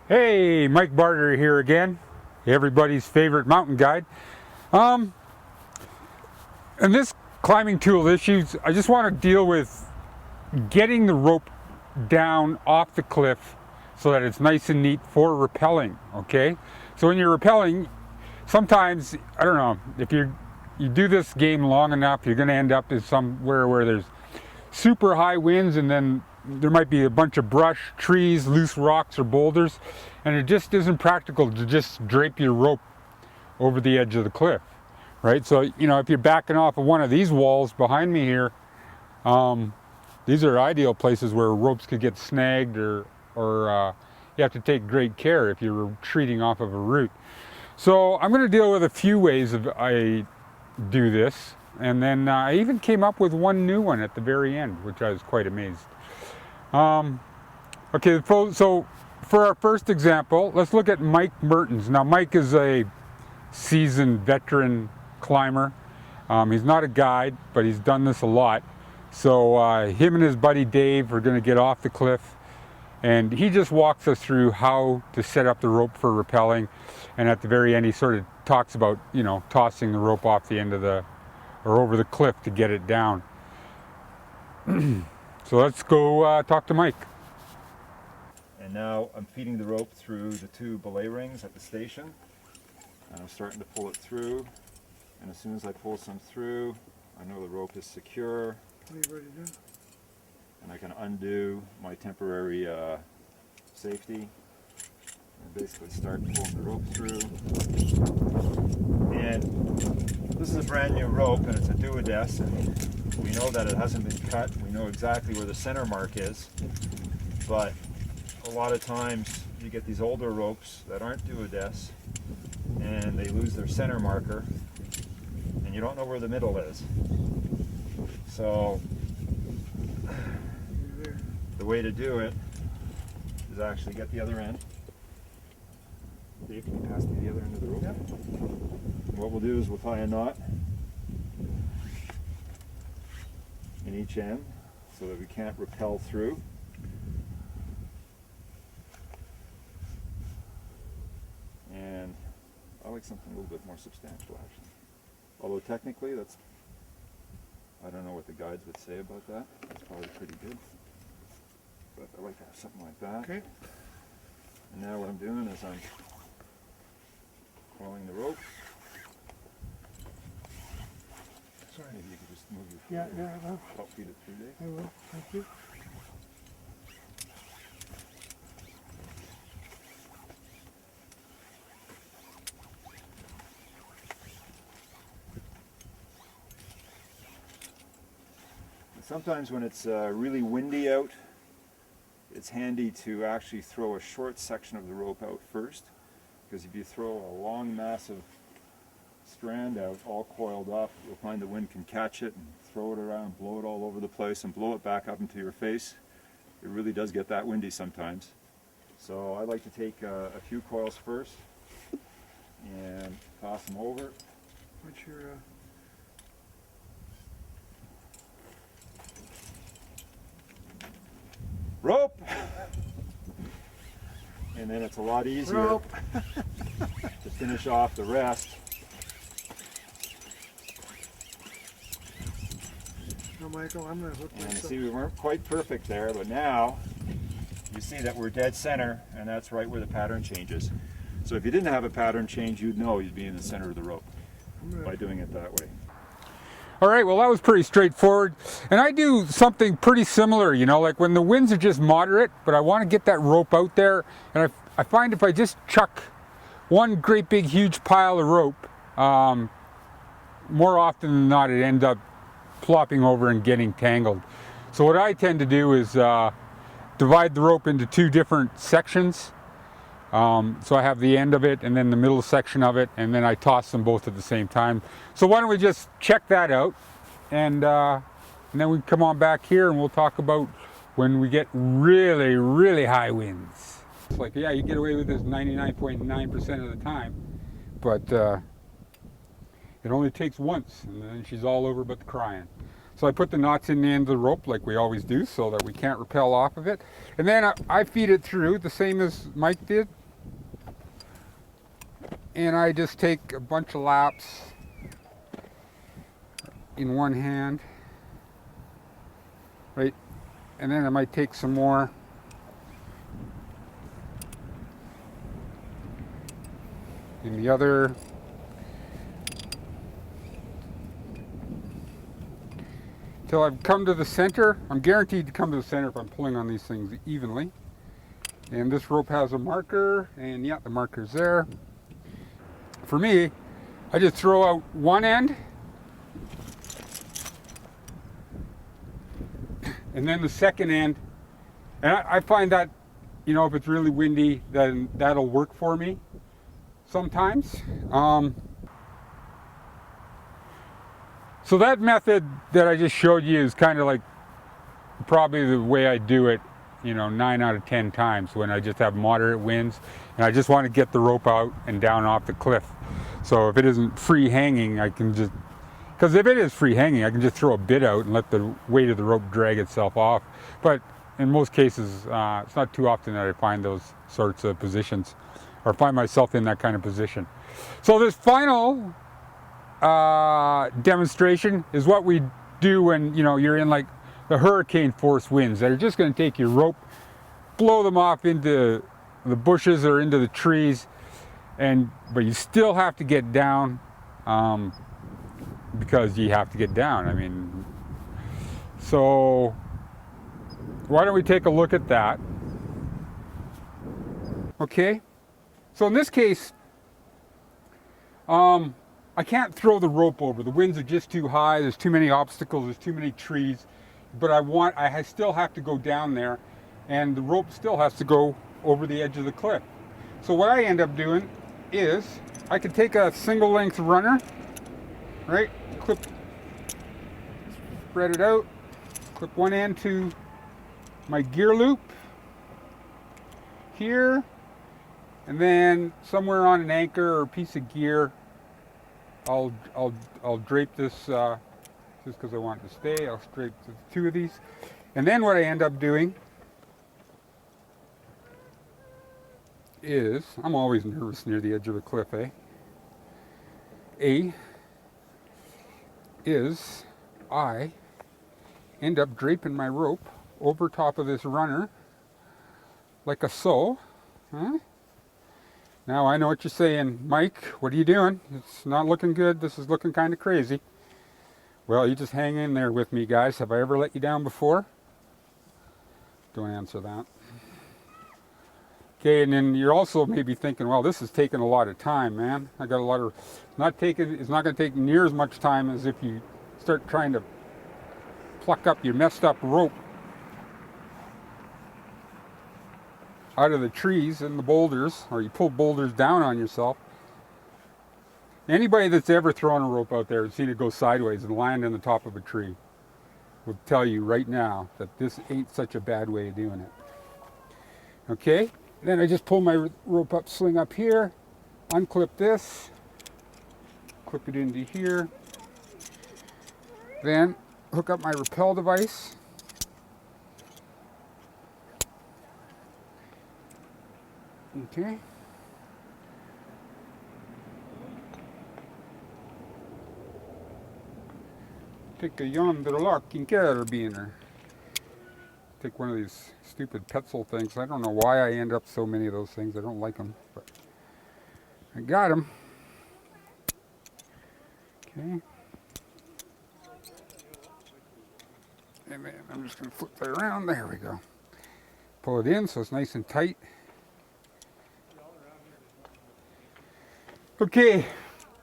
Hey, Mike Barter here again, everybody's favorite mountain guide. In this climbing tool issues, I just want to deal with getting the rope down off the cliff so that it's nice and neat for rappelling, okay? So when you're rappelling, sometimes, I don't know, if you do this game long enough, you're going to end up in somewhere where there's super high winds, and then there might be a bunch of brush, trees, loose rocks, or boulders, and it just isn't practical to just drape your rope over the edge of the cliff, right? So, you know, if you're backing off of one of these walls behind me here, these are ideal places where ropes could get snagged, or you have to take great care if you're retreating off of a route. So I'm going to deal with a few ways I do this, and then I even came up with one new one at the very end, which I was quite amazed. Okay, so for our first example, let's look at Mike Mertens. Now, Mike is a seasoned veteran climber. He's not a guide, but he's done this a lot. So him and his buddy Dave are going to get off the cliff, and he just walks us through how to set up the rope for rappelling. And at the very end, he sort of talks about, you know, tossing the rope off the end of or over the cliff to get it down. So let's go talk to Mike. And now I'm feeding the rope through the two belay rings at the station. And I'm starting to pull it through. And as soon as I pull some through, I know the rope is secure. What are you ready to do? And I can undo my temporary safety. And basically start pulling the rope through. And this is a brand new rope, and it's a duodec. And we know that it hasn't been cut. We know exactly where the center mark is. But a lot of times you get these older ropes that aren't duodec, and they lose their center marker, and you don't know where the middle is. So the way to do it is actually get the other end. Dave, can you pass me the other end of the rope? Yep. What we'll do is we'll tie a knot in each end so that we can't rappel through. And I like something a little bit more substantial, actually. Although technically that's, I don't know what the guides would say about that. That's probably pretty good. But I like to have something like that. Okay. And now what I'm doing is I'm coiling the rope. Sorry. Maybe you could just move your foot. Yeah, I will. Help feed it through, Dave. I will. Thank you. Sometimes when it's really windy out, it's handy to actually throw a short section of the rope out first, because if you throw a long, massive strand out all coiled up, you'll find the wind can catch it and throw it around, blow it all over the place, and blow it back up into your face. It really does get that windy sometimes. So I like to take a few coils first and toss them over. What's your Rope! And then it's a lot easier rope? to finish off the rest. No, Michael, I'm going to hook And you myself. see, we weren't quite perfect there, but now you see that we're dead center, and that's right where the pattern changes. So if you didn't have a pattern change, you'd know you'd be in the center of the rope by doing it that way. All right, well, that was pretty straightforward. And I do something pretty similar, you know, like when the winds are just moderate, but I want to get that rope out there. And I find if I just chuck one great big huge pile of rope, more often than not, it ends up plopping over and getting tangled. So what I tend to do is divide the rope into two different sections. So I have the end of it and then the middle section of it, and then I toss them both at the same time. So why don't we just check that out, and then we come on back here and we'll talk about when we get really, really high winds. It's like, yeah, you get away with this 99.9% of the time, but it only takes once, and then she's all over but the crying. So I put the knots in the end of the rope like we always do so that we can't rappel off of it. And then I feed it through the same as Mike did. And I just take a bunch of laps in one hand, right? And then I might take some more in the other. Till I've come to the center. I'm guaranteed to come to the center if I'm pulling on these things evenly. And this rope has a marker, and yeah, the marker's there. For me, I just throw out one end, and then the second end. And I find that, you know, if it's really windy, then that'll work for me sometimes. So that method that I just showed you is kind of like probably the way I do it, you know, 9 out of 10 times when I just have moderate winds and I just want to get the rope out and down off the cliff. So if it isn't free hanging, I can just, because if it is free hanging, I can just throw a bit out and let the weight of the rope drag itself off. But in most cases, it's not too often that I find those sorts of positions or find myself in that kind of position. So this final demonstration is what we do when, you know, you're in like the hurricane force winds that are just going to take your rope, blow them off into the bushes or into the trees, but you still have to get down because you have to get down. I mean, so why don't we take a look at that? Okay, so in this case, I can't throw the rope over. The winds are just too high. There's too many obstacles. There's too many trees. But I still have to go down there, and the rope still has to go over the edge of the cliff. So what I end up doing is I can take a single length runner, right? Spread it out, clip one end to my gear loop here, and then somewhere on an anchor or a piece of gear, I'll drape this, just because I want it to stay, I'll drape the two of these. And then what I end up doing is, I'm always nervous near the edge of a cliff, I end up draping my rope over top of this runner, like a so. Huh? Now I know what you're saying, Mike, what are you doing? It's not looking good, this is looking kind of crazy. Well, you just hang in there with me, guys. Have I ever let you down before? Don't answer that. Okay, and then you're also maybe thinking, well, this is taking a lot of time, man. I got a lot of, it's not going to take near as much time as if you start trying to pluck up your messed up rope out of the trees and the boulders, or you pull boulders down on yourself. Anybody that's ever thrown a rope out there and seen it go sideways and land in the top of a tree will tell you right now that this ain't such a bad way of doing it. Okay, then I just pull my rope up, sling up here, unclip this, clip it into here, then hook up my rappel device. Okay. Take a yonder locking carabiner. Take one of these stupid Petzl things. I don't know why I end up so many of those things. I don't like them, but I got them. Okay. And then I'm just going to flip that around. There we go. Pull it in so it's nice and tight. Okay,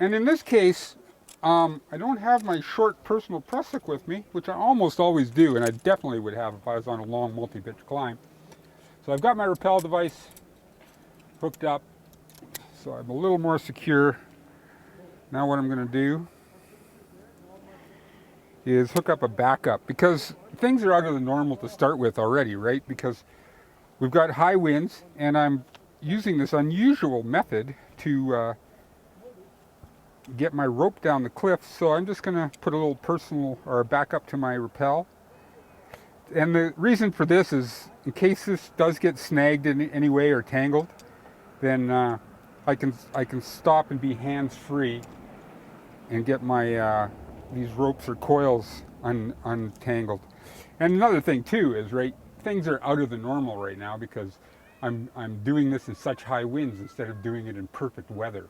and in this case, I don't have my short personal prussik with me, which I almost always do, and I definitely would have if I was on a long multi-pitch climb. So I've got my rappel device hooked up, so I'm a little more secure. Now what I'm going to do is hook up a backup, because things are out of the normal to start with already, right? Because we've got high winds, and I'm using this unusual method to get my rope down the cliff. So I'm just going to put a little personal or back up to my rappel. And the reason for this is in case this does get snagged in any way or tangled, then I can stop and be hands-free and get my these ropes or coils untangled. And another thing too is, right, things are out of the normal right now because I'm doing this in such high winds instead of doing it in perfect weather.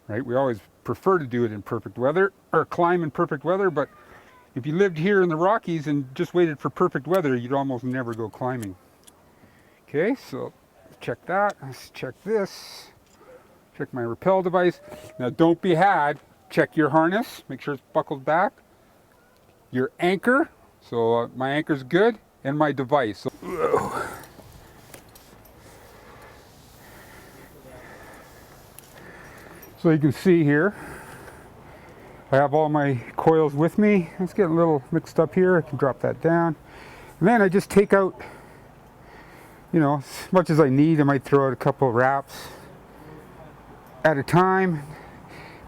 Right? We always prefer to do it in perfect weather or climb in perfect weather, but if you lived here in the Rockies and just waited for perfect weather, you'd almost never go climbing. Okay, so check that. Let's check this. Check my rappel device. Now don't be had. Check your harness. Make sure it's buckled back. Your anchor. So my anchor's good. And my device. So you can see here, I have all my coils with me. It's getting a little mixed up here. I can drop that down. And then I just take out, you know, as much as I need. I might throw out a couple of wraps at a time.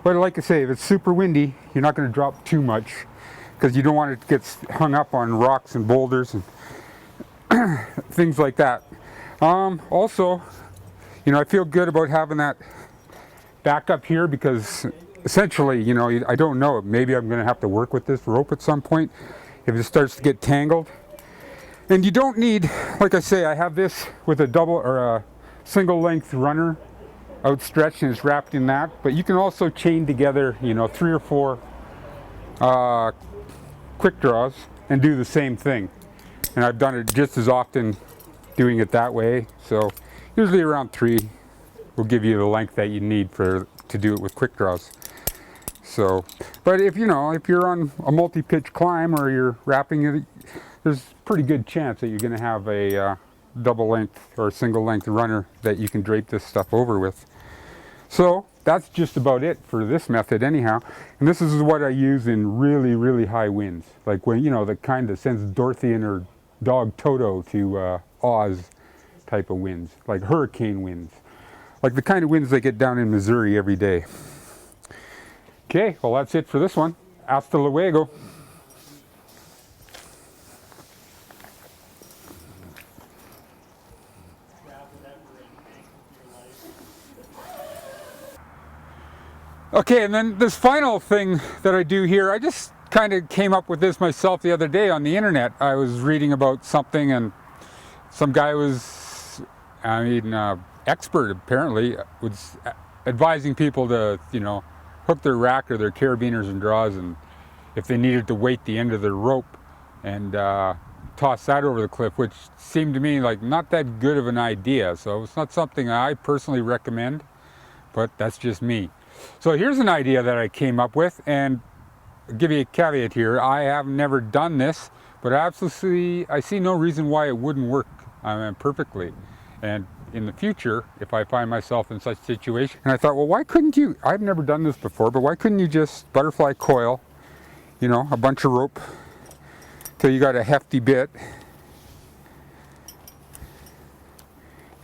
But like I say, if it's super windy, you're not going to drop too much because you don't want it to get hung up on rocks and boulders and things like that. Also, you know, I feel good about having that back up here because essentially, you know, I don't know, maybe I'm going to have to work with this rope at some point if it starts to get tangled. And you don't need, like I say, I have this with a double or a single length runner outstretched and it's wrapped in that, but you can also chain together, you know, 3 or 4 quick draws and do the same thing. And I've done it just as often doing it that way. So usually around 3 will give you the length that you need to do it with quick draws. So, but if you know, if you're on a multi-pitch climb or you're wrapping it, there's a pretty good chance that you're going to have a double length or single length runner that you can drape this stuff over with. So that's just about it for this method anyhow. And this is what I use in really, really high winds. Like when, you know, the kind that sends Dorothy and her dog Toto to Oz type of winds, like hurricane winds. Like the kind of winds they get down in Missouri every day. Okay, well that's it for this one. Hasta luego. Okay, and then this final thing that I do here, I just kind of came up with this myself the other day on the internet. I was reading about something and some guy was, expert apparently, was advising people to, you know, hook their rack or their carabiners and draws, and if they needed to weight the end of their rope and toss that over the cliff, which seemed to me like not that good of an idea. So it's not something I personally recommend, but that's just me. So here's an idea that I came up with, and I'll give you a caveat here. I have never done this, but absolutely I see no reason why it wouldn't work perfectly. And in the future, if I find myself in such a situation, and I thought, well, why couldn't you, I've never done this before, but why couldn't you just butterfly coil, you know, a bunch of rope till you got a hefty bit,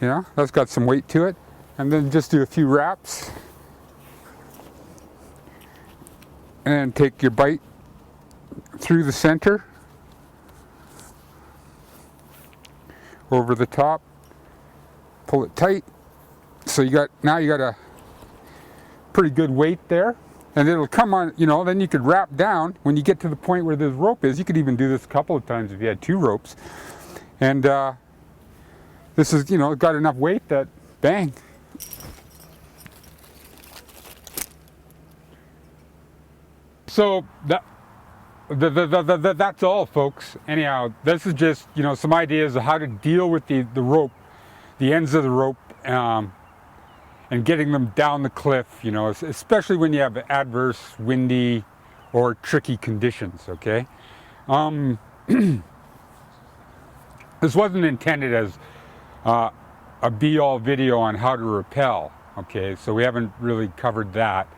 you know, that's got some weight to it, and then just do a few wraps, and take your bite through the center, over the top, pull it tight, so now you got a pretty good weight there, and it'll come on, you know, then you could wrap down when you get to the point where this rope is. You could even do this a couple of times if you had 2 ropes, and this is, you know, got enough weight that bang. So that's all, folks. Anyhow, this is just, you know, some ideas of how to deal with the rope, the ends of the rope, and getting them down the cliff, you know, especially when you have adverse, windy, or tricky conditions, okay? This wasn't intended as a be-all video on how to rappel, okay? So we haven't really covered that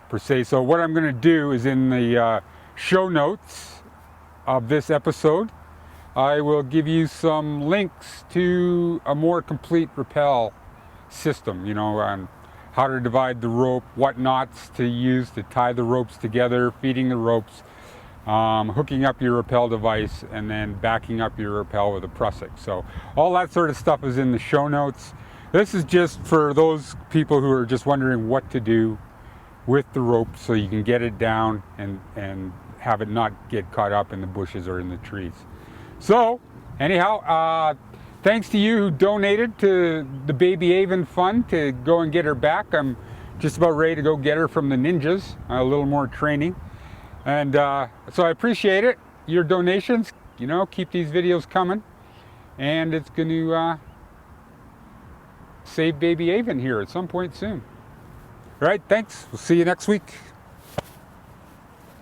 per se. So what I'm going to do is in the show notes of this episode, I will give you some links to a more complete rappel system, you know, how to divide the rope, what knots to use to tie the ropes together, feeding the ropes, hooking up your rappel device, and then backing up your rappel with a prussik. So all that sort of stuff is in the show notes. This is just for those people who are just wondering what to do with the rope so you can get it down and have it not get caught up in the bushes or in the trees. So anyhow, thanks to you who donated to the Baby Avon Fund to go and get her back. I'm just about ready to go get her from the ninjas, a little more training. And so I appreciate it, your donations. You know, keep these videos coming. And it's going to save Baby Avon here at some point soon. All right, thanks. We'll see you next week.